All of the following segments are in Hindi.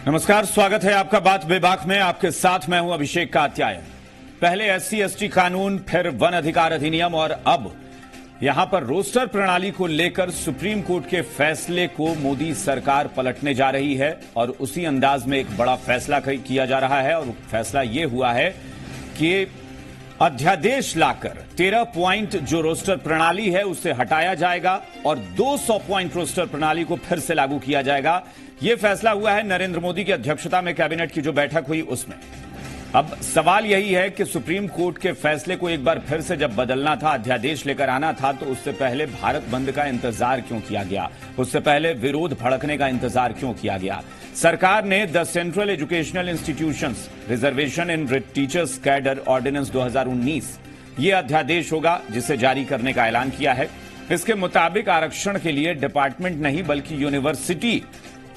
नमस्कार, स्वागत है आपका बात बेबाक में। आपके साथ मैं हूं अभिषेक कात्यायन। पहले SC/ST कानून, फिर वन अधिकार अधिनियम और अब यहां पर रोस्टर प्रणाली को लेकर सुप्रीम कोर्ट के फैसले को मोदी सरकार पलटने जा रही है और उसी अंदाज में एक बड़ा फैसला किया जा रहा है। और फैसला यह हुआ है कि अध्यादेश लाकर 13 पॉइंट जो रोस्टर प्रणाली है उसे हटाया जाएगा और 200 पॉइंट रोस्टर प्रणाली को फिर से लागू किया जाएगा। यह फैसला हुआ है नरेंद्र मोदी की अध्यक्षता में कैबिनेट की जो बैठक हुई उसमें। अब सवाल यही है कि सुप्रीम कोर्ट के फैसले को एक बार फिर से जब बदलना था, अध्यादेश लेकर आना था, तो उससे पहले भारत बंद का इंतजार क्यों किया गया? उससे पहले विरोध भड़कने का इंतजार क्यों किया गया? सरकार ने the central educational institutions reservation in teachers cadre ordinance 2019 ये अध्यादेश होगा जिसे जारी करने का ऐलान किया है। इसके मुताबिक आरक्षण के लिए डिपार्टमेंट नहीं बल्कि यूनिवर्सिटी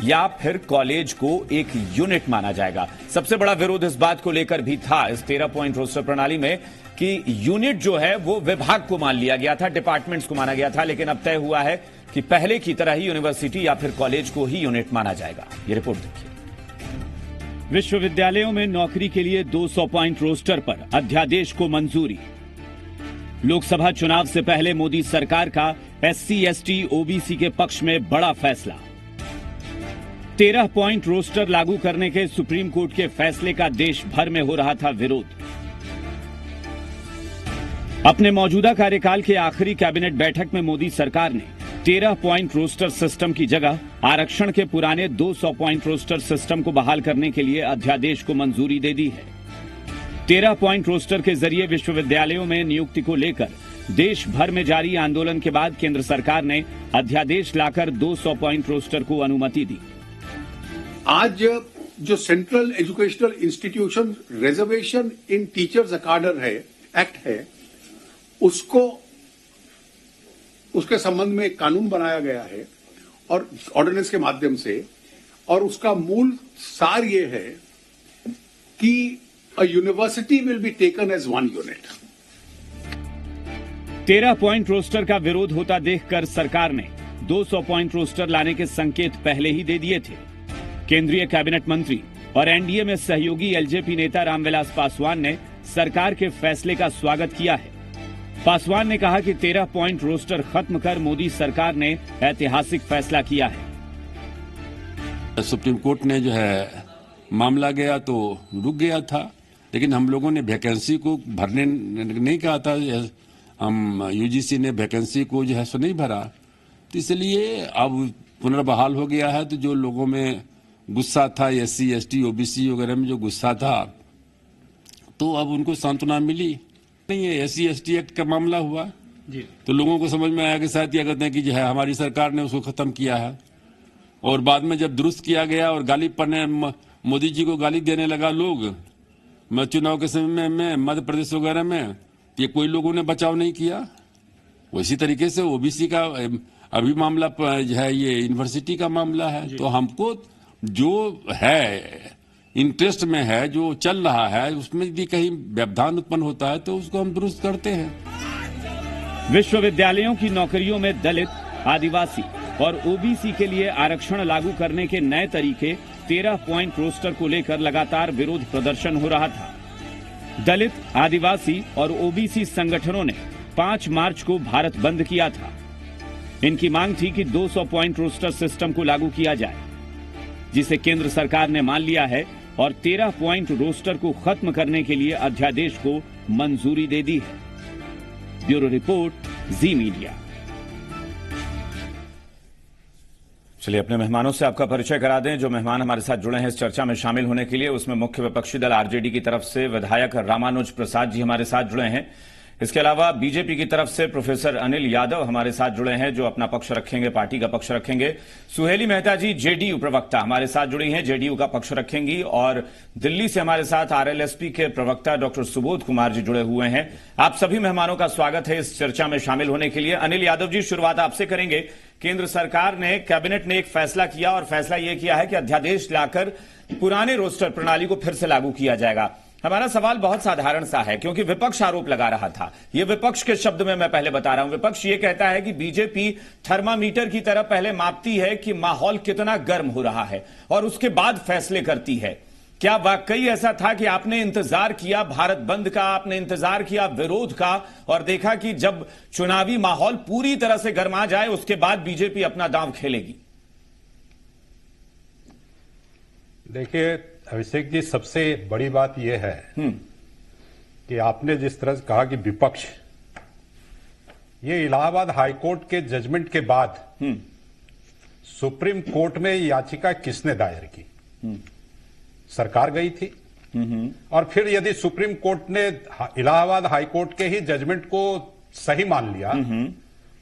या फिर कॉलेज को एक यूनिट माना जाएगा। सबसे बड़ा विरोध इस बात को लेकर भी था इस 13 पॉइंट रोस्टर प्रणाली में कि यूनिट जो है वो विभाग को मान लिया गया था, डिपार्टमेंट्स को माना गया था, लेकिन अब तय हुआ है कि पहले की तरह ही यूनिवर्सिटी या फिर कॉलेज को ही यूनिट माना जाएगा। ये रिपोर्ट देखिए। विश्वविद्यालयों में नौकरी के लिए 200 पॉइंट रोस्टर पर अध्यादेश को मंजूरी। लोकसभा चुनाव से पहले मोदी सरकार का SC/ST OBC के पक्ष में बड़ा फैसला। 13 पॉइंट रोस्टर लागू करने के सुप्रीम कोर्ट के फैसले का देश भर में हो रहा था विरोध। अपने मौजूदा कार्यकाल के आखिरी कैबिनेट बैठक में मोदी सरकार ने 13 पॉइंट रोस्टर सिस्टम की जगह आरक्षण के पुराने 200 पॉइंट रोस्टर सिस्टम को बहाल करने के लिए अध्यादेश को मंजूरी दे दी है। 13 पॉइंट रोस्टर के जरिए विश्वविद्यालयों में नियुक्ति को लेकर देश भर में जारी आंदोलन के बाद केंद्र सरकार ने अध्यादेश लाकर 200 पॉइंट रोस्टर को अनुमति दी। आज जो central educational institution reservation in teachers cadre है एक्ट है, उसके संबंध में एक कानून बनाया गया है और ऑर्डिनेंस के माध्यम से, और उसका मूल सार ये है कि a university will be taken as one unit. 13 point roster का विरोध होता देखकर सरकार ने 200 पॉइंट रोस्टर लाने के संकेत पहले ही दे दिए थे। केंद्रीय कैबिनेट मंत्री और एनडीए में सहयोगी एलजेपी नेता रामविलास पासवान ने सरकार के फैसले का स्वागत किया है। पासवान ने कहा कि 13 पॉइंट रोस्टर खत्म कर मोदी सरकार ने ऐतिहासिक फैसला किया है। सुप्रीम कोर्ट ने जो है मामला गया तो रुक गया था, लेकिन हम लोगों ने वैकेंसी को भरने नहीं कहा था। हम यूजीसी ने वैकेंसी को जो है सो नहीं भरा, तो इसलिए अब पुनर्बहाल हो गया है। तो जो लोगों में गुस्सा था, SC/ST OBC वगैरह में जो गुस्सा था, तो अब उनको सांत्वना मिली। नहीं, ये SC/ST एक्ट का मामला हुआ जी, तो लोगों को समझ में आया कि शायद ये कहते हैं कि जो है हमारी सरकार ने उसको खत्म किया है। और बाद में जब दुरुस्त किया गया और गाली पढ़ने मोदी जी को गाली देने लगा लोग, मैं चुनाव के समय में मध्य प्रदेश वगैरह में, ये कोई लोगों ने बचाव नहीं किया। उसी तरीके से OBC का अभी मामला जो है ये यूनिवर्सिटी का मामला है। तो हमको जो है इंटरेस्ट में है, जो चल रहा है, उसमें यदि कहीं व्यवधान उत्पन्न होता है तो उसको हम दुरुस्त करते हैं। विश्वविद्यालयों की नौकरियों में दलित, आदिवासी और OBC के लिए आरक्षण लागू करने के नए तरीके 13 पॉइंट रोस्टर को लेकर लगातार विरोध प्रदर्शन हो रहा था। दलित, आदिवासी और OBC संगठनों ने 5 मार्च को भारत बंद किया था। इनकी मांग थी कि 200 पॉइंट रोस्टर सिस्टम को लागू किया जाए, जिसे केंद्र सरकार ने मान लिया है और 13 पॉइंट रोस्टर को खत्म करने के लिए अध्यादेश को मंजूरी दे दी है। ब्यूरो रिपोर्ट, जी मीडिया। चलिए अपने मेहमानों से आपका परिचय करा दें। जो मेहमान हमारे साथ जुड़े हैं इस चर्चा में शामिल होने के लिए, उसमें मुख्य विपक्षी दल आरजेडी की तरफ से विधायक रामानुज प्रसाद जी हमारे साथ जुड़े हैं। इसके अलावा बीजेपी की तरफ से प्रोफेसर अनिल यादव हमारे साथ जुड़े हैं, जो अपना पक्ष रखेंगे, पार्टी का पक्ष रखेंगे। सुहेली मेहता जी जेडीयू प्रवक्ता हमारे साथ जुड़ी हैं, जेडीयू का पक्ष रखेंगी। और दिल्ली से हमारे साथ आरएलएसपी के प्रवक्ता डॉक्टर सुबोध कुमार जी जुड़े हुए हैं। आप सभी मेहमानों का स्वागत है इस चर्चा में शामिल होने के लिए। अनिल यादव जी, शुरुआत आपसे करेंगे। केंद्र सरकार ने, कैबिनेट ने एक फैसला किया और फैसला यह किया है कि अध्यादेश लाकर पुराने रोस्टर प्रणाली को फिर से लागू किया जाएगा। हमारा सवाल बहुत साधारण सा है, क्योंकि विपक्ष आरोप लगा रहा था। ये विपक्ष के शब्द में मैं पहले बता रहा हूं। विपक्ष ये कहता है कि बीजेपी थर्मामीटर की तरह पहले मापती है कि माहौल कितना गर्म हो रहा है और उसके बाद फैसले करती है। क्या वाकई ऐसा था कि आपने इंतजार किया भारत बंद का, आपने इंतजार किया विरोध का और देखा कि जब चुनावी माहौल पूरी तरह से गर्मा जाए उसके बाद बीजेपी अपना दांव खेलेगी? देखिए अभिषेक जी, सबसे बड़ी बात यह है कि आपने जिस तरह से कहा कि विपक्ष, ये इलाहाबाद हाईकोर्ट के जजमेंट के बाद सुप्रीम कोर्ट में याचिका किसने दायर की? सरकार गई थी। और फिर यदि सुप्रीम कोर्ट ने इलाहाबाद हाईकोर्ट के ही जजमेंट को सही मान लिया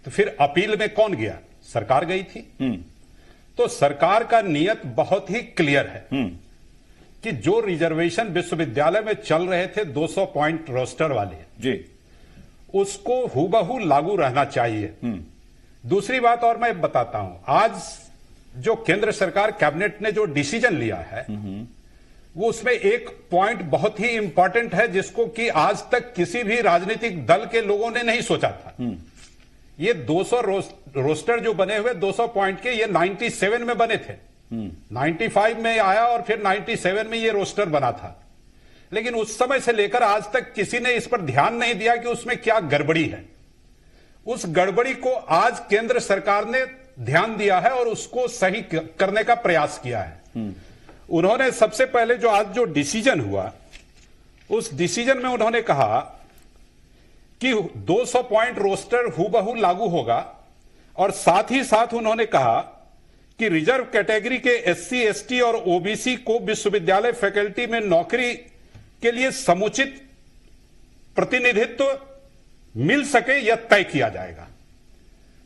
तो फिर अपील में कौन गया? सरकार गई थी। तो सरकार का नियत बहुत ही क्लियर है कि जो रिजर्वेशन विश्वविद्यालय में चल रहे थे 200 पॉइंट रोस्टर वाले जी, उसको हूबहू लागू रहना चाहिए। दूसरी बात और मैं बताता हूं, आज जो केंद्र सरकार कैबिनेट ने जो डिसीजन लिया है वो उसमें एक पॉइंट बहुत ही इंपॉर्टेंट है जिसको कि आज तक किसी भी राजनीतिक दल के लोगों ने नहीं सोचा था। ये 200 रोस्टर जो बने हुए 200 पॉइंट के, ये 97 में बने थे। 95 में आया और फिर 97 में ये रोस्टर बना था। लेकिन उस समय से लेकर आज तक किसी ने इस पर ध्यान नहीं दिया कि उसमें क्या गड़बड़ी है। उस गड़बड़ी को आज केंद्र सरकार ने ध्यान दिया है और उसको सही करने का प्रयास किया है। उन्होंने सबसे पहले जो आज जो डिसीजन हुआ, उस डिसीजन में उन्होंने कहा कि 200 पॉइंट रोस्टर हूबहू लागू होगा और साथ ही साथ उन्होंने कहा कि रिजर्व कैटेगरी के एससी, एसटी और ओबीसी को विश्वविद्यालय फैकल्टी में नौकरी के लिए समुचित प्रतिनिधित्व मिल सके यह तय किया जाएगा।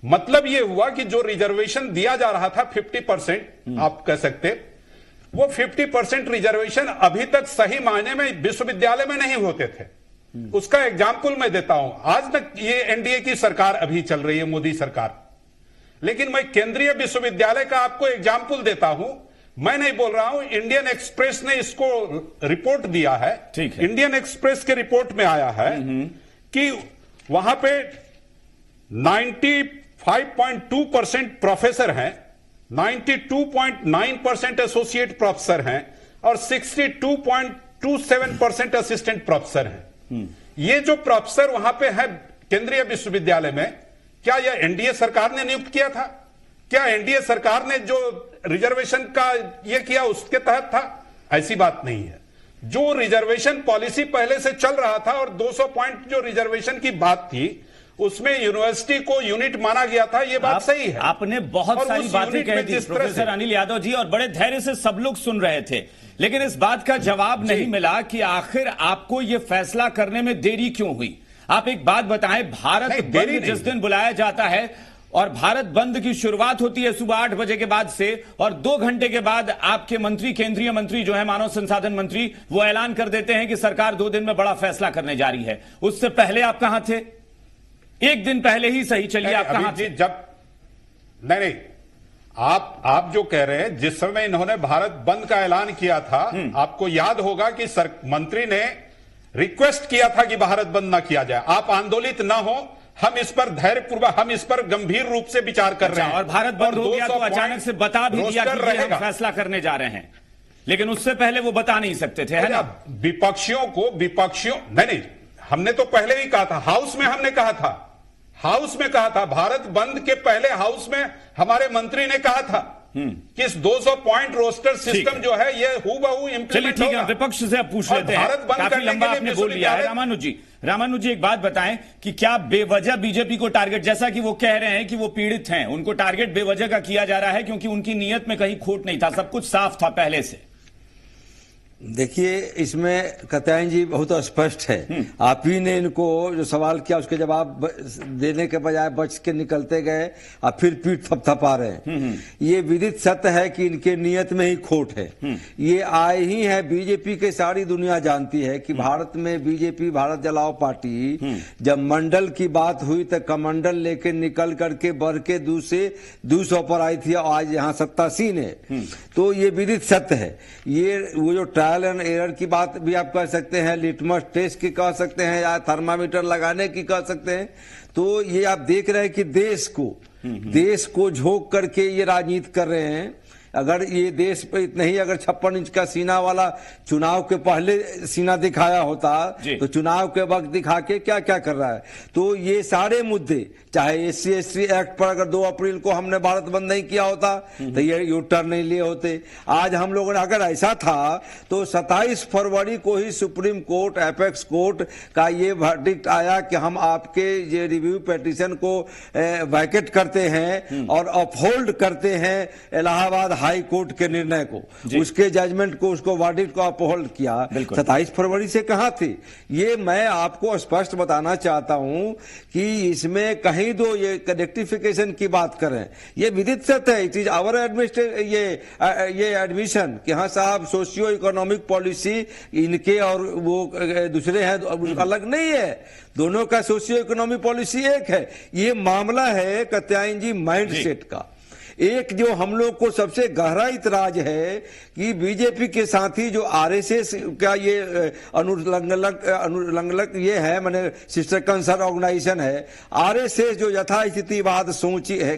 मतलब यह हुआ कि जो रिजर्वेशन दिया जा रहा था 50%, आप कह सकते, वो 50% रिजर्वेशन अभी तक सही मायने में विश्वविद्यालय में नहीं होते थे। उसका एग्जाम्पल मैं देता हूं। आज तक ये एनडीए की सरकार अभी चल रही है, मोदी सरकार, लेकिन मैं केंद्रीय विश्वविद्यालय का आपको एग्जाम्पल देता हूं। मैं नहीं बोल रहा हूं, इंडियन एक्सप्रेस ने इसको रिपोर्ट दिया है। इंडियन एक्सप्रेस के रिपोर्ट में आया है कि वहां पे 95.2% प्रोफेसर हैं, 92.9% एसोसिएट प्रोफेसर हैं और 62.27% असिस्टेंट प्रोफेसर हैं। ये जो प्रोफेसर वहां पे है केंद्रीय विश्वविद्यालय में, क्या यह एनडीए सरकार ने नियुक्त किया था? क्या एनडीए सरकार ने जो रिजर्वेशन का यह किया उसके तहत था? ऐसी बात नहीं है। जो रिजर्वेशन पॉलिसी पहले से चल रहा था और 200 पॉइंट जो रिजर्वेशन की बात थी उसमें यूनिवर्सिटी को यूनिट माना गया था, यह बात सही है। आपने बहुत सारी बातें कह दी प्रोफेसर अनिल यादव जी, और बड़े धैर्य से सब लोग सुन रहे थे, लेकिन इस बात का जवाब नहीं मिला कि आखिर आपको यह फैसला करने में देरी क्यों हुई। आप एक बात बताएं, भारत बंद जिस दिन बुलाया जाता है और भारत बंद की शुरुआत होती है सुबह 8 बजे के बाद से, और 2 घंटे के बाद आपके मंत्री, केंद्रीय मंत्री जो है मानव संसाधन मंत्री, वो ऐलान कर देते हैं कि सरकार 2 दिन में बड़ा फैसला करने जा रही है। उससे पहले आप कहां थे? एक दिन पहले ही सही, चलिए आप कहां थे? जब नहीं, आप जो कह रहे हैं, जिस समय इन्होंने भारत बंद का ऐलान किया था, आपको याद होगा कि मंत्री ने रिक्वेस्ट किया था कि भारत बंद ना किया जाए, आप आंदोलित ना हो, हम इस पर धैर्यपूर्वक, हम इस पर गंभीर रूप से विचार कर रहे हैं। और भारत बंद हो गया तो अचानक से बता भी दिया कि हम फैसला करने जा रहे हैं, लेकिन उससे पहले वो बता नहीं सकते थे, है ना? विपक्षियों नहीं, हमने तो पहले ही कहा था, हाउस में हमने कहा था, भारत बंद के पहले हाउस में हमारे मंत्री ने कहा था कि इस 200 पॉइंट रोस्टर सिस्टम जो है ये हूबहू इम्प्लीमेंट होगा। ठीक है, विपक्ष से अब पूछ लेते हैं, काफी लंबा आपने बोल लिया है। रामानुज जी एक बात बताएं कि क्या बेवजह बीजेपी को टारगेट, जैसा कि वो कह रहे हैं कि वो पीड़ित हैं, उनको टारगेट बेवजह का किया जा रहा है क्योंकि उनकी नीयत में कहीं खोट नहीं था, सब कुछ साफ था पहले से? देखिए, इसमें कत्यायन जी बहुत स्पष्ट है। आप ही ने इनको जो सवाल किया उसके जवाब देने के बजाय बच के निकलते गए और फिर पीठ थपथपा रहे हैं। ये विदित सत्य है कि इनके नियत में ही खोट है। ये आए ही है, बीजेपी के सारी दुनिया जानती है कि भारत में बीजेपी, भारत जलाओ पार्टी, जब मंडल की बात हुई तो कमंडल लेके निकल करके बढ़ के 200 पर आई थी और आज यहाँ 87 है। तो ये विदित सत्य है। ये वो जो ट्रायल ट्रायल एंड एरर की बात भी आप कर सकते हैं, लिटमस टेस्ट की कह सकते हैं, या थर्मामीटर लगाने की कह सकते हैं। तो ये आप देख रहे हैं कि देश को झोंक करके ये राजनीति कर रहे हैं। अगर ये देश पे इतना ही अगर 56 इंच का सीना वाला चुनाव के पहले सीना दिखाया होता तो चुनाव के वक्त दिखा के क्या क्या कर रहा है। तो ये सारे मुद्दे, चाहे SC/ST एक्ट पर अगर 2 अप्रैल को हमने भारत बंद नहीं किया होता तो ये यू टर्न नहीं लिए होते। आज हम लोगों ने, अगर ऐसा था तो 27 फरवरी को ही सुप्रीम कोर्ट, एपेक्स कोर्ट का ये वर्डिक्ट आया कि हम आपके ये रिव्यू पिटीशन को वैकेट करते हैं और अपहोल्ड करते हैं इलाहाबाद हाई कोर्ट के निर्णय को, उसके जजमेंट को, उसको वर्डिक्ट को अपहोल्ड किया। 27 फरवरी से कहां थे ये? मैं आपको स्पष्ट बताना चाहता हूं कि इसमें कहीं दो ये रेक्टिफिकेशन की बात करें, ये विदित सत्य है। इट इज आवर ये एडमिशन कि हाँ साहब, सोशियो इकोनॉमिक पॉलिसी इनके और वो दूसरे हैं, अलग नहीं है, दोनों का सोशियो इकोनॉमिक पॉलिसी एक है। ये मामला है कत्यायन जी माइंडसेट का। एक जो हम लोग को सबसे गहरा इतराज है कि बीजेपी के साथ ही जो RSS का ये अनुलंघक ये है, माने सिस्टर कंसर्न ऑर्गेनाइजेशन है, RSS जो यथास्थितिवाद सोच है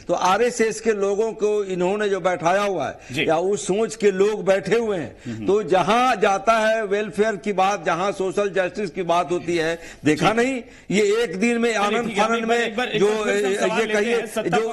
तो RSS के लोगों को इन्होंने जो बैठाया हुआ है या उस सोच के लोग बैठे हुए हैं। तो जहां जाता है वेलफेयर की बात, जहां सोशल जस्टिस की बात होती है, देखा नहीं ये एक दिन में आनंद फानंद में जो ये कहिए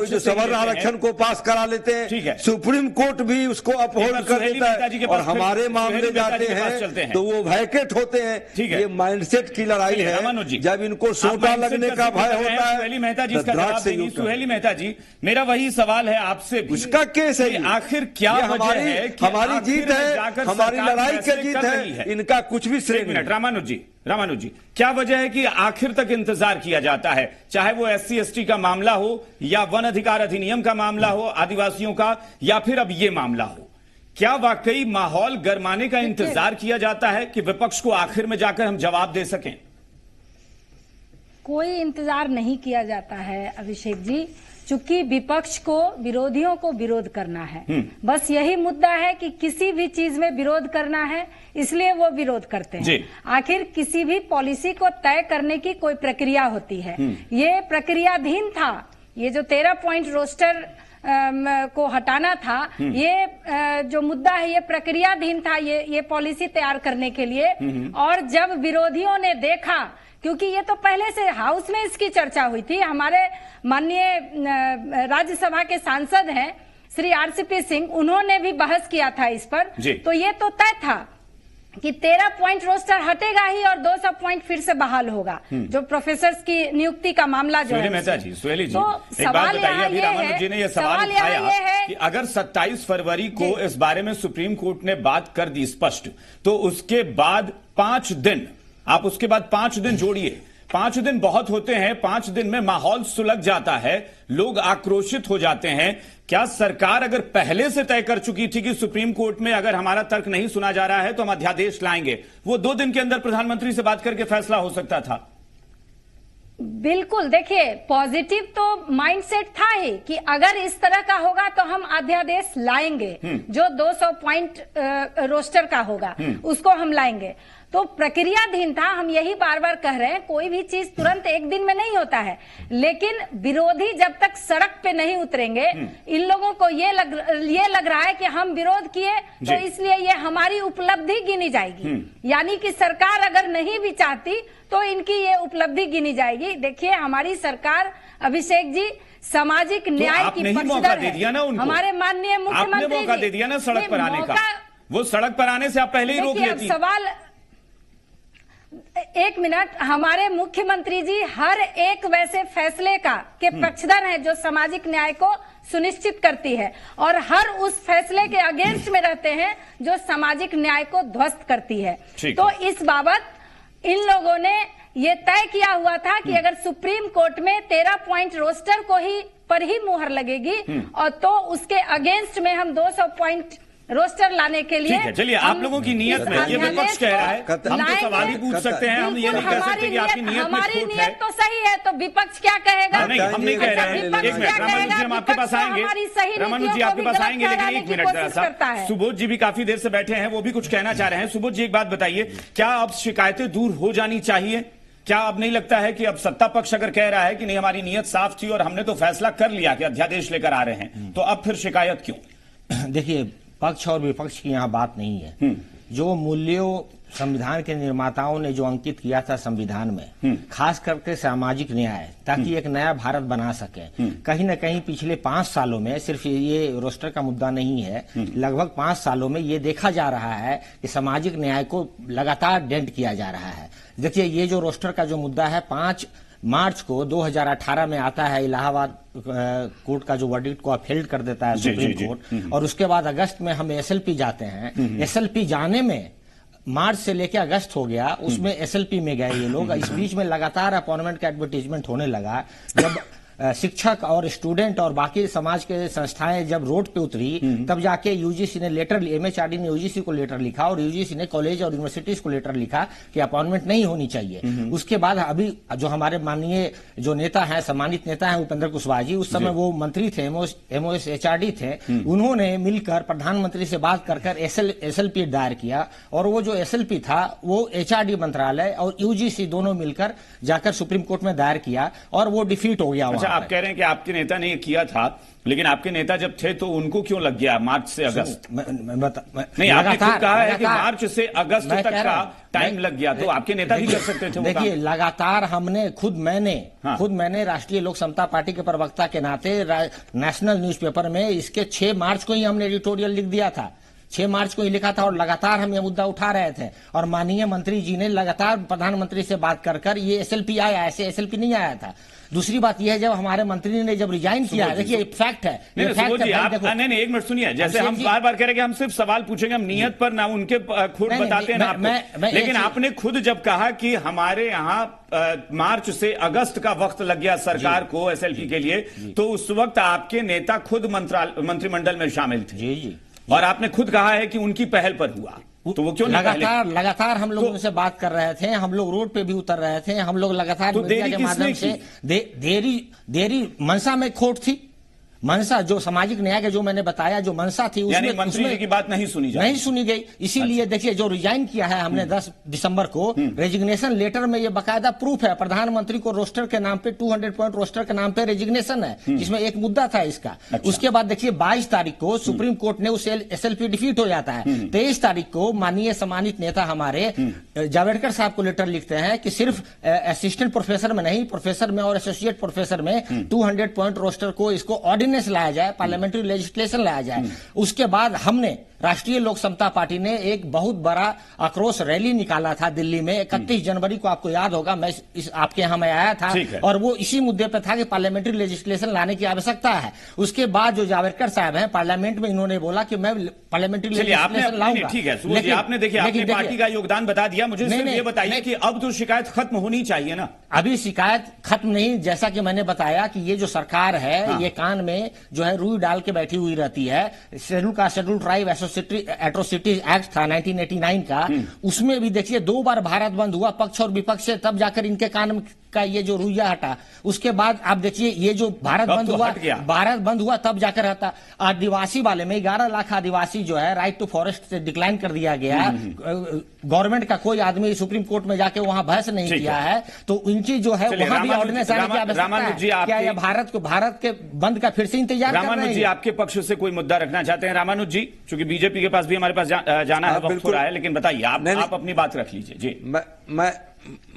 जो सवर्ण आरक्षण को पास करा लेते हैं, सुप्रीम कोर्ट भी उसको अपहोल्ड कर देता है, और हमारे मामले जाते हैं तो वो वैकेट होते हैं। ये माइंडसेट की लड़ाई है। जब इनको सोटा लगने का भय होता है। सुहेली मेहता जी इसका जवाब देंगी। सुहेली मेहता जी, मेरा वही सवाल है आपसे, उसका केस है, आखिर क्या वजह है कि हमारी जीत है, हमारी लड़ाई की जीत है, इनका कुछ भी श्रेय नहीं। रामानुज जी, क्या वजह है कि आखिर तक इंतजार किया जाता है, चाहे वो SC/ST का मामला हो या वन अधिकार अधिनियम का मामला हो आदिवासियों का, या फिर अब ये मामला हो? क्या वाकई माहौल गरमाने का इंतजार किया जाता है कि विपक्ष को आखिर में जाकर हम जवाब दे सकें? कोई इंतजार नहीं किया जाता है अभिषेक जी, चूंकि विपक्ष को, विरोधियों को विरोध करना है। बस यही मुद्दा है कि किसी भी चीज में विरोध करना है, इसलिए वो विरोध करते हैं। आखिर किसी भी पॉलिसी को तय करने की कोई प्रक्रिया होती है, ये प्रक्रियाधीन था। ये जो 13 पॉइंट रोस्टर को हटाना था, ये जो मुद्दा है ये प्रक्रियाधीन था, ये पॉलिसी तैयार करने के लिए। और जब विरोधियों ने देखा, क्योंकि ये तो पहले से हाउस में इसकी चर्चा हुई थी, हमारे माननीय राज्यसभा के सांसद हैं श्री RCP सिंह, उन्होंने भी बहस किया था इस पर। तो ये तो तय था कि 13 पॉइंट रोस्टर हटेगा ही और 200 पॉइंट फिर से बहाल होगा, जो प्रोफेसर्स की नियुक्ति का मामला जो है। सुहेली जी, एक बात बताइए, अभी रामानुज जी ने यह सवाल उठाया कि अगर 27 फरवरी को इस बारे में सुप्रीम कोर्ट ने बात कर दी स्पष्ट, तो उसके बाद 5 दिन, आप उसके बाद 5 दिन जोड़िए, 5 दिन बहुत होते हैं, 5 दिन में माहौल सुलग जाता है, लोग आक्रोशित हो जाते हैं। क्या सरकार अगर पहले से तय कर चुकी थी कि सुप्रीम कोर्ट में अगर हमारा तर्क नहीं सुना जा रहा है तो हम अध्यादेश लाएंगे, वो 2 दिन के अंदर प्रधानमंत्री से बात करके फैसला हो सकता था? बिल्कुल, देखिए पॉजिटिव तो माइंडसेट था ही कि अगर इस तरह का होगा तो हम अध्यादेश लाएंगे, जो 200 पॉइंट रोस्टर का होगा उसको हम लाएंगे। तो प्रक्रियाधीन था, हम यही बार बार कह रहे हैं, कोई भी चीज तुरंत एक दिन में नहीं होता है। लेकिन विरोधी जब तक सड़क पे नहीं उतरेंगे, इन लोगों को ये लग रहा है कि हम विरोध किए तो इसलिए ये हमारी उपलब्धि गिनी जाएगी, यानी कि सरकार अगर नहीं भी चाहती तो इनकी ये उपलब्धि गिनी जाएगी। देखिए हमारी सरकार, अभिषेक जी, सामाजिक न्याय की पक्षधर है। हमारे माननीय मुख्यमंत्री आपने मौका दे दिया ना सड़क पर आने का, वो सड़क पर आने से आप पहले ही रोक लेती। सवाल, एक मिनट, हमारे मुख्यमंत्री जी हर एक वैसे फैसले के पक्षधर हैं जो सामाजिक न्याय को सुनिश्चित करती है, और हर उस फैसले के अगेंस्ट में रहते हैं जो सामाजिक न्याय को ध्वस्त करती है। तो इस बाबत इन लोगों ने ये तय किया हुआ था कि अगर सुप्रीम कोर्ट में 13 पॉइंट रोस्टर को ही पर ही मुहर लगेगी और तो उसके अगेंस्ट में हम 200 पॉइंट रोस्टर लाने के लिए। ठीक है, चलिए आप लोगों की नीयत में ये विपक्ष कह रहा है, हम तो सवाल ही पूछ सकते हैं, हम ये नहीं कह सकते कि आपकी नीयत में हमारी खोट है। नीयत तो सही है, तो विपक्ष क्या कहेगा? नहीं, हम नहीं कह रहे हैं। एक मिनट रामानुज जी, हम आपके पास आएंगे, रामानुज जी आपके पास आएंगे, लेकिन एक मिनट जरा सा, सुबोध जी भी काफी देर से बैठे हैं, वो भी कुछ कहना चाह रहे हैं। सुबोध जी एक बात बताइए, क्या अब शिकायतें दूर हो जानी चाहिए? क्या अब नहीं लगता है कि अब सत्ता पक्ष अगर कह रहा है कि नहीं हमारी नीयत साफ थी और हमने तो फैसला कर लिया कि अध्यादेश लेकर आ रहे हैं, तो अब फिर शिकायत क्यों? देखिए, पक्ष और विपक्ष की यहाँ बात नहीं है। जो मूल्यों संविधान के निर्माताओं ने जो अंकित किया था संविधान में, खास करके सामाजिक न्याय, ताकि एक नया भारत बना सके, कहीं न कहीं पिछले 5 सालों में, सिर्फ ये रोस्टर का मुद्दा नहीं है, लगभग 5 सालों में ये देखा जा रहा है कि सामाजिक न्याय को लगातार डेंट किया जा रहा है। देखिए, ये जो रोस्टर का जो मुद्दा है, 5 मार्च को 2018 में आता है, इलाहाबाद कोर्ट का जो वर्डिक्ट को अपहेल्ड कर देता है सुप्रीम कोर्ट, और उसके बाद अगस्त में हम एसएलपी जाते हैं। एसएलपी जाने में मार्च से लेकर अगस्त हो गया, उसमें एसएलपी में गए ये लोग। इस बीच में लगातार अपॉइंटमेंट का एडवर्टीजमेंट होने लगा। जब शिक्षक और स्टूडेंट और बाकी समाज के संस्थाएं जब रोड पे उतरी, तब जाके यूजीसी ने लेटर, एमएचआरडी ने यूजीसी को लेटर लिखा और यूजीसी ने कॉलेज और यूनिवर्सिटीज को लेटर लिखा कि अपॉइंटमेंट नहीं होनी चाहिए। उसके बाद अभी जो हमारे माननीय जो नेता हैं, सम्मानित नेता हैं उपेंद्र कुशवाहा जी, उस समय वो मंत्री थे, एमओएस एचआरडी थे, उन्होंने मिलकर प्रधानमंत्री से बात कर एसएलपी दायर किया, और वो जो एसएलपी था वो एचआरडी मंत्रालय और यूजीसी दोनों मिलकर जाकर सुप्रीम कोर्ट में दायर किया, और वो डिफीट हो गया। आप कह रहे हैं कि आपके नेता ने ये किया था, लेकिन आपके नेता जब थे तो उनको क्यों लग गया मार्च से अगस्त? नहीं, आपने खुद कहा है कि मार्च से अगस्त तक का टाइम लग गया, तो आपके नेता भी कर सकते थे। देखिए, लगातार हमने खुद मैंने राष्ट्रीय लोक समता पार्टी के प्रवक्ता के नाते नेशनल न्यूज़पेपर में इसके 6 मार्च को ही हमने एडिटोरियल लिख दिया था। 6 मार्च को ही लिखा था, और लगातार हम ये मुद्दा उठा रहे थे, और माननीय मंत्री जी ने लगातार प्रधानमंत्री से बात कर ये एसएलपी आया, ऐसे एसएलपी नहीं आया था। दूसरी बात यह है, जब हमारे मंत्री ने जब रिजाइन किया, देखिए फैक्ट है, नहीं, एक मिनट सुनिए, जैसे हम बार बार कह रहे हैं कि हम सिर्फ सवाल पूछेंगे, हम नियत पर ना उनके खोट बताते हैं, लेकिन आपने खुद जब कहा कि हमारे यहाँ मार्च से अगस्त का वक्त लग गया सरकार को एसएलपी के लिए, तो उस वक्त आपके नेता खुद मंत्रिमंडल में शामिल थे। जी। और आपने खुद कहा है कि उनकी पहल पर हुआ, तो वो क्यों नहीं? लगातार हम लोग उनसे बात कर रहे थे, हम लोग रोड पे भी उतर रहे थे, हम लोग लगातार मीडिया के माध्यम से देरी मंशा में खोट थी। मंशा जो सामाजिक न्याय के जो मैंने बताया जो मंशा थी, उसमें मंत्री जी की बात नहीं सुनी गई। इसीलिए देखिए, जो रिजाइन किया है हमने 10 दिसंबर को, रेजिग्नेशन लेटर में ये बकायदा प्रूफ है, प्रधानमंत्री को रोस्टर के नाम पे 200 पॉइंट रोस्टर के नाम पे रेजिग्नेशन है, जिसमें एक मुद्दा था इसका। उसके बाद देखिए 22 तारीख को सुप्रीम कोर्ट ने उस एसएलपी डिफीट हो जाता है। 23 तारीख को माननीय सम्मानित नेता हमारे जावड़ेकर साहब को लेटर लिखते हैं कि सिर्फ असिस्टेंट प्रोफेसर में नहीं, प्रोफेसर में और एसोसिएट प्रोफेसर में 200 पॉइंट रोस्टर को इसको ऑर्डिनेंस लाया जाए, पार्लियामेंट्री लेजिस्लेशन लाया जाए। उसके बाद हमने राष्ट्रीय लोक समता पार्टी ने एक बहुत बड़ा आक्रोश रैली निकाला था दिल्ली में 31 जनवरी को, आपको याद होगा, मैं आपके यहाँ मैं आया था, और वो इसी मुद्दे पे था कि पार्लियामेंट्री लेजिस्लेशन लाने की आवश्यकता है। उसके बाद जो जावड़ेकर साहब हैं, पार्लियामेंट में इन्होंने बोला कि मैं पार्लियामेंट्री लेजिस्लेशन लाऊंगा। ठीक है, लेकिन आपने देखिए अपनी पार्टी का योगदान बता दिया, मुझे सिर्फ ये बताइए कि अब तो शिकायत खत्म होनी चाहिए ना? अभी शिकायत खत्म नहीं, जैसा कि मैंने बताया कि ये जो सरकार है, ये कान में जो है रुई डाल के बैठी हुई रहती है। शेड्यूल ट्राइब एट्रोसिटीज एक्ट था 1989 का, उसमें भी देखिए 2 बार भारत बंद हुआ पक्ष और विपक्ष से, तब जाकर इनके कान का ये जो रुइया हटा। उसके बाद आप देखिए ये जो भारत बंद हुआ तब जाकर हटा। आदिवासी वाले में 11 लाख आदिवासी जो है राइट टू फॉरेस्ट से डिक्लाइन कर दिया गया। गवर्नमेंट का कोई आदमी सुप्रीम कोर्ट में जाके वहां बहस नहीं किया है, तो इनकी जो है वहां भी ऑर्डिनेंस आने की आवश्यकता है। क्या ये भारत के बंद का फिर से इंतजार कर रहे हैं? रामानुज जी आपके पक्ष से कोई मुद्दा रखना चाहते हैं? रामानुज जी, चूंकि बीजेपी के पास भी हमारे पास जाना है, वक्त हो रहा है, लेकिन बताइए आप अपनी बात रख लीजिए। जी,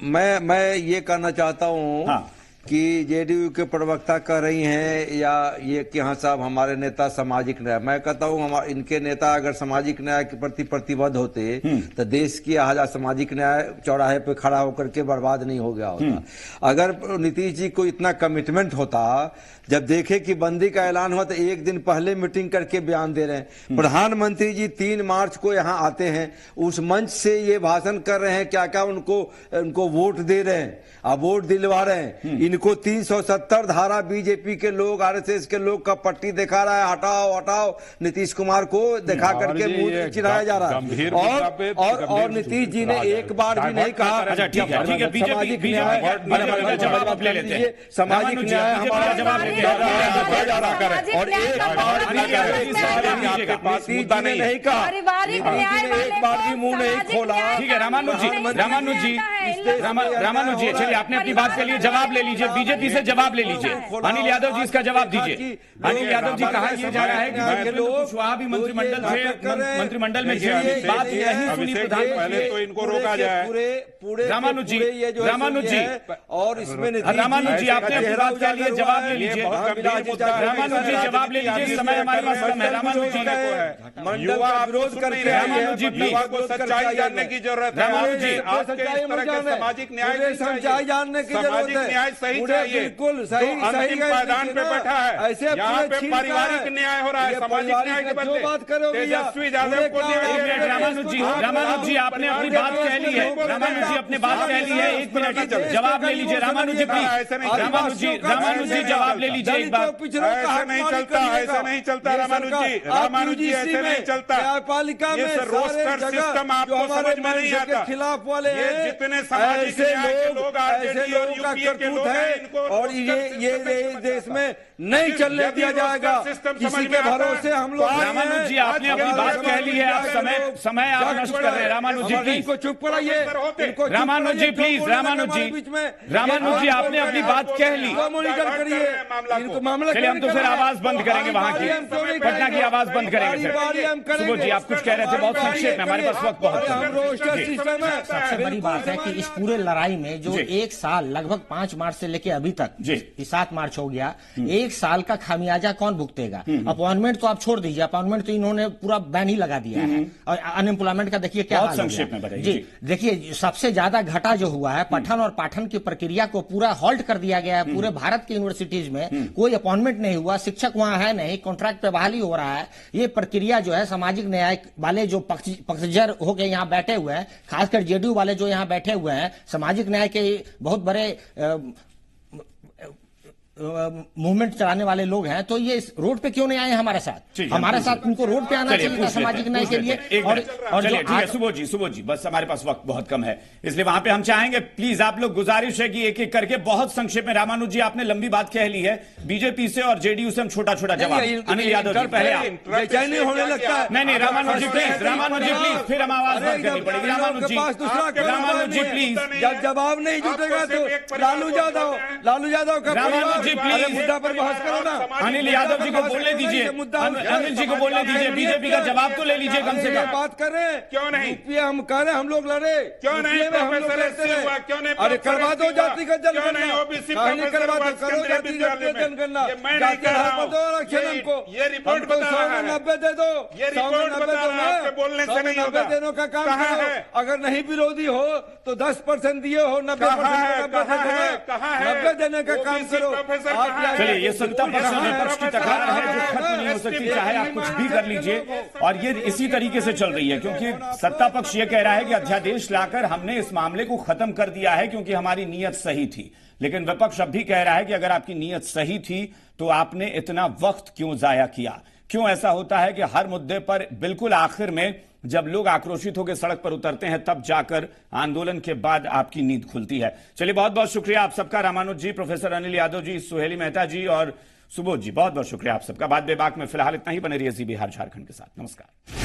मैं ये कहना चाहता हूँ कि जेडीयू के प्रवक्ता कह रही हैं या ये कि हाँ साहब हमारे नेता सामाजिक न्याय, मैं कहता हूँ इनके नेता अगर सामाजिक न्याय के प्रति प्रतिबद्ध होते तो देश की आजा सामाजिक न्याय चौराहे पे खड़ा होकर के बर्बाद नहीं हो गया होता। अगर नीतीश जी को इतना कमिटमेंट होता, जब देखे कि बंदी का ऐलान हुआ तो 1 दिन पहले मीटिंग करके बयान दे रहे हैं। प्रधानमंत्री जी 3 मार्च को यहाँ आते हैं, उस मंच से ये भाषण कर रहे हैं, क्या क्या उनको वोट दे रहे हैं, अब वोट दिलवा रहे हैं। इनको 370 धारा बीजेपी के लोग, आरएसएस के लोग का पट्टी दिखा रहा है, हटाओ हटाओ नीतीश कुमार को दिखा करके मुंह चिढ़ाया जा रहा है। और नीतीश जी ने एक बार भी नहीं कहा। अच्छा ठीक है, बीजेपी जवाब आप ले लेते हैं, सामाजिक न्याय हमारा जवाब और एक बार भी नहीं कहा, एक बार भी मुंह नहीं खोला। ठीक है रामानुज जी, चलिए आपने अपनी बात के लिए जवाब ले लीजिए, बीजेपी से जवाब ले लीजिए। अनिल यादव जी इसका जवाब दीजिए। अनिल यादव जी, कहा यह जा रहा है कि कुशवाहा भी मंत्रिमंडल में बात यही सुनी पहले तो इनको रोका जाए। रामानुज जी और इसमें रामानुज जी आपने अपनी बात के लिए जवाब ले लीजिए। रामानुज जी जवाब ले लीजिए, समय हमारे पास कम है। रामानुज जी युवा विरोध करके रामानुज जी युवा को सच्चाई जानने की जरूरत है। रामानुज जी सामाजिक न्याय सच्चाई जानने की जरूरत सामाजिक है। न्याय सही चाहिए, बिल्कुल सही अंतिम पायदान पे बैठा है। ऐसे यहाँ पे पारिवारिक न्याय हो रहा है, सामाजिक न्याय के बदले तेजस्वी यादव को न्याय। रामानुज जी आपने अपनी बात कह ली है। रामानुज जी अपनी बात कह ली है, 1 मिनट जवाब ले लीजिए। रामानुज जी प्लीज, रामानुज जी जवाब ले लीजिए एक बार। ऐसा नहीं चलता, ऐसा नहीं चलता रामानुज जी ऐसे नहीं चलता। न्यायपालिका में रोस्टर सिस्टम आपको समझ में नहीं आता। खिलाफ वाले ये जितने सामाजिक न्याय के लोग आरजेडी और यूपीए के लोग हैं, इनको और ये देश में नहीं चलने दिया जाएगा। किसी के भरोसे हम लोग। रामानुज जी आपने अपनी बात कह ली है, आप समय आप नष्ट कर रहे हैं। रामानुज जी प्लीज, इनको चुप कराइए। रामानुज जी प्लीज, रामानुज जी आपने अपनी बात कह ली। मॉनिटर करिए इनको मामला। चलिए हम तो फिर आवाज बंद करेंगे, वहां की पटना की आवाज बंद करेंगे। सुबोध जी आप कुछ कह रहे थे, बहुत संक्षेप में, हमारे पास वक्त बहुत है। सबसे बड़ी बात है कि इस पूरे लड़ाई में जो 1 साल लगभग 5 मार्च से लेके अभी तक 7 मार्च हो गया, 1 साल का खामियाजा कौन भुगतेगा? अपॉइंटमेंट तो आप छोड़ दीजिए, अपॉइंटमेंट तो इन्होंने पूरा बैन ही लगा दिया है। और अनएम्प्लॉयमेंट का देखिए क्या हाल संक्षेप में बताइए। जी देखिए, सबसे ज्यादा घाटा जो हुआ है, पठन और पाठन की प्रक्रिया को पूरा हॉल्ट कर दिया गया है। पूरे भारत की यूनिवर्सिटीज में कोई अपॉइंटमेंट नहीं हुआ, शिक्षक वहां है नहीं, कॉन्ट्रैक्ट पे बहाली हो रहा है। ये प्रक्रिया जो है, सामाजिक न्याय वाले जो पक्षधर होकर यहाँ बैठे हुए हैं, खासकर जेडीयू वाले जो यहाँ बैठे हुए हैं, सामाजिक न्याय के बहुत बड़े मूवमेंट चलाने वाले लोग हैं, तो ये रोड पे क्यों नहीं आए हमारे साथ? हमारे साथ उनको रोड पे आना चाहिए सामाजिक न्याय के लिए। और सुबोध जी बस हमारे पास वक्त बहुत कम है, इसलिए वहां पे हम चाहेंगे प्लीज आप लोग, गुजारिश है कि एक एक करके बहुत संक्षेप में। रामानुज जी आपने लंबी बात कह ली है, बीजेपी से और जेडीयू से हम छोटा छोटा जवाब। अनिल यादव जी पहले होने लगता है। नहीं रामानुज जी प्लीज, फिर हम आवाज बंद करनी पड़ेगी। रामानुज जी प्लीज, जब जवाब नहीं जुटेगा तो लालू यादव का जी प्लीज मुद्दा पर बहस करो ना। अनिल यादव जी को बोलने दीजिए, अनिल जी को बोलने दीजिए, बीजेपी का जवाब तो ले लीजिए कम से कम। बात कर रहे हैं क्यों नहीं? हम कह रहे हैं हम लोग लड़े, क्यों नहीं? क्यों नहीं? अरे करवा दो जातिगत जनगणना, ओबीसी करवा दो, करो जातिगत जनगणना। ये रिपोर्ट बता रहा है, 90 दे दो, ये रिपोर्ट बता रहा है, आपके बोलने से नहीं होगा। 90 देने का काम करो। अगर नहीं विरोधी हो तो 10% दिए हो, 90% देने का काम करो। चलिए, ये सत्ता पक्ष और विपक्ष की तकरार है जो खत्म नहीं हो सकती, चाहे आप कुछ भी कर लीजिए। और ये इसी तरीके से चल रही है, क्योंकि सत्ता पक्ष ये कह रहा है कि अध्यादेश लाकर हमने इस मामले को खत्म कर दिया है क्योंकि हमारी नीयत सही थी। लेकिन विपक्ष अब भी कह रहा है कि अगर आपकी नीयत सही थी तो आपने इतना वक्त क्यों जाया किया? क्यों ऐसा होता है कि हर मुद्दे पर बिल्कुल आखिर में जब लोग आक्रोशित होकर सड़क पर उतरते हैं तब जाकर आंदोलन के बाद आपकी नींद खुलती है? चलिए, बहुत बहुत शुक्रिया आप सबका। रामानुज जी, प्रोफेसर अनिल यादव जी, सुहेली मेहता जी और सुबोध जी, बहुत बहुत शुक्रिया आप सबका। बात बेबाक में फिलहाल इतना ही। बने रहिए जी बिहार झारखंड के साथ। नमस्कार।